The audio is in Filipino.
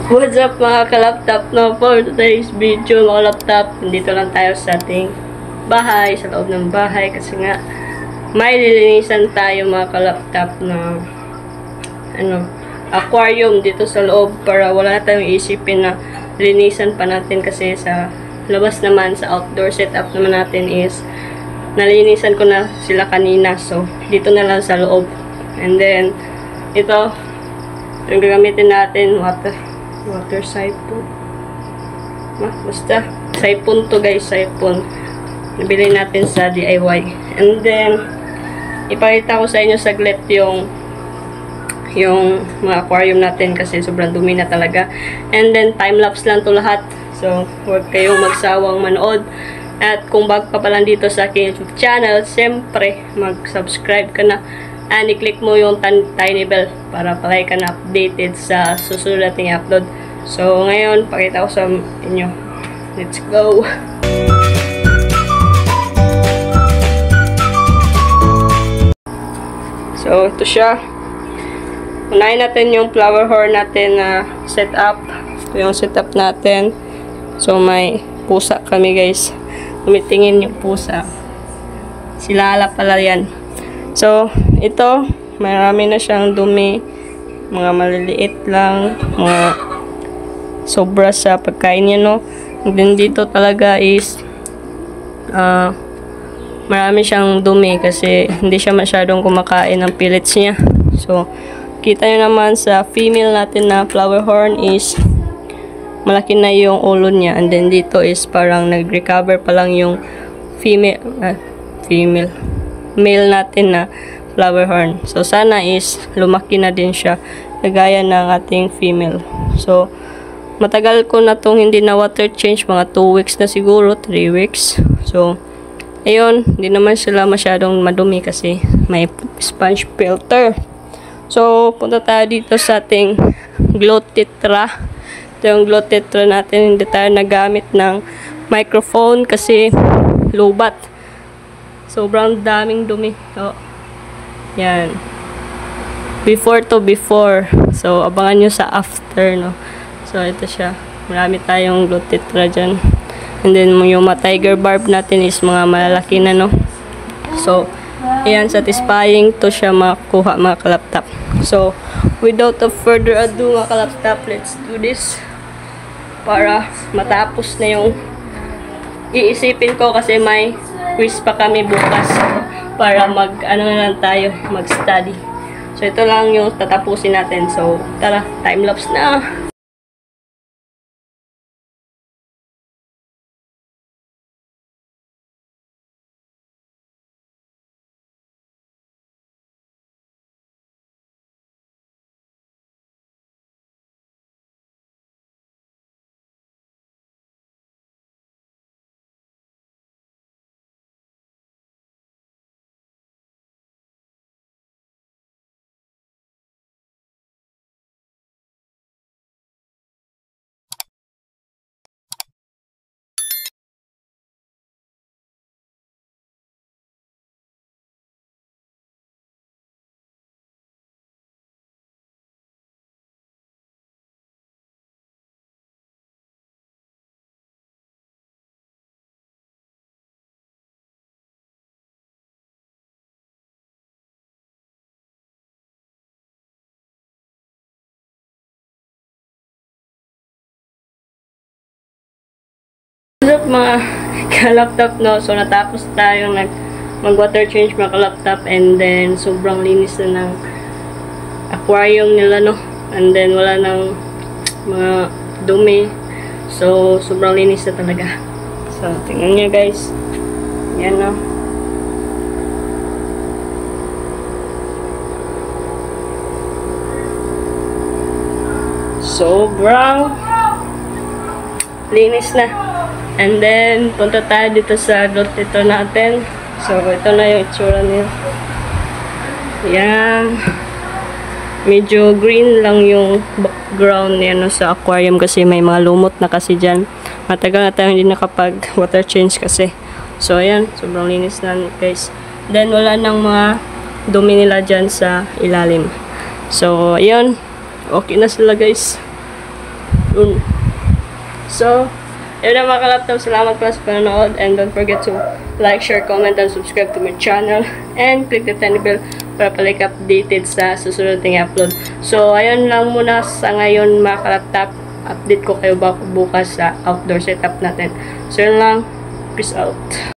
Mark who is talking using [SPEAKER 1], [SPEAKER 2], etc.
[SPEAKER 1] What's up mga ka-laptop, no? For today's video mga laptop, nandito lang tayo sa ating bahay, sa loob ng bahay kasi nga may lilinisan tayo mga ka-laptop na aquarium dito sa loob para wala na tayong isipin na linisan pa natin kasi sa labas naman, sa outdoor setup naman natin is nalinisan ko na sila kanina, so dito na lang sa loob. And then ito yung gagamitin natin, water siphon. Basta siphon to guys, siphon. Nabili natin sa DIY. And then ipakita ko sa inyo saglit yung mga aquarium natin kasi sobrang dumi na talaga. And then time-lapse lang to lahat. So huwag kayong magsawang manood. At kung bago ka pa lang dito sa aking YouTube channel, siyempre mag-subscribe ka na. And i-click mo yung tiny bell para palagi ka na updated sa susunod nating upload. So ngayon, pakita ko sa inyo. Let's go! So ito siya. Unahin natin yung flower horn natin na setup. Ito yung setup natin. So may pusa kami guys. Tumitingin yung pusa. Si Lala pala yan. So ito, marami na siyang dumi. Mga maliliit lang. Mga sobra sa pagkain niya, no? And then dito talaga is marami siyang dumi kasi hindi siya masyadong kumakain ng pellets niya. So kita nyo naman sa female natin na flower horn is malaki na yung ulo niya. And then dito is parang nag-recover pa lang yung male natin na flower horn. So sana is lumaki na din siya kagaya ng ating female. So matagal ko na tong hindi na water change, mga 2 weeks na siguro, 3 weeks. So ayun, hindi naman sila masyadong madumi kasi may sponge filter. So punta tayo dito sa ating glow tetra. Ito yung glow tetra natin. Hindi tayo nagamit ng microphone kasi low-bat. Sobrang daming dumi. So, yan. Before to before. So, abangan nyo sa after, no? So, ito siya. Marami tayong glow tetra dyan. And then, yung mga tiger barb natin is mga malalaki na, no? So, ayan, satisfying to siya makuha mga ka-laptop. So, without further ado mga ka-laptop, let's do this. Para matapos na yung iisipin ko kasi may quiz pa kami bukas para mag-study. So ito lang yung tatapusin natin. So tara, time lapse na. What's up mga ka-laptop, no? So natapos tayo mag-water change mga ka-laptop and then sobrang linis na ng aquarium nila, no? And then wala nang mga dumi. So sobrang linis na talaga. So tingnan nyo guys. Yan, no? Sobrang linis na. And then, punta tayo dito sa glow tetra natin. So, ito na yung itsura niya. Yan. Medyo green lang yung background niya, no, sa aquarium kasi may mga lumot na kasi dyan. Matagal na tayo hindi nakapag-water change kasi. So, ayan. Sobrang linis na, guys. Then, wala nang mga dumi nila dyan sa ilalim. So, ayan. Okay na sila, guys. dun. So, yun na mga kalaptop, salamat pala sa panonood, and don't forget to like, share, comment, and subscribe to my channel, and click the tiny bell para palike updated sa susunod na upload. So, ayun lang muna sa ngayon mga kalaptop. Update ko kayo bukas sa outdoor setup natin. So, yun lang. Peace out.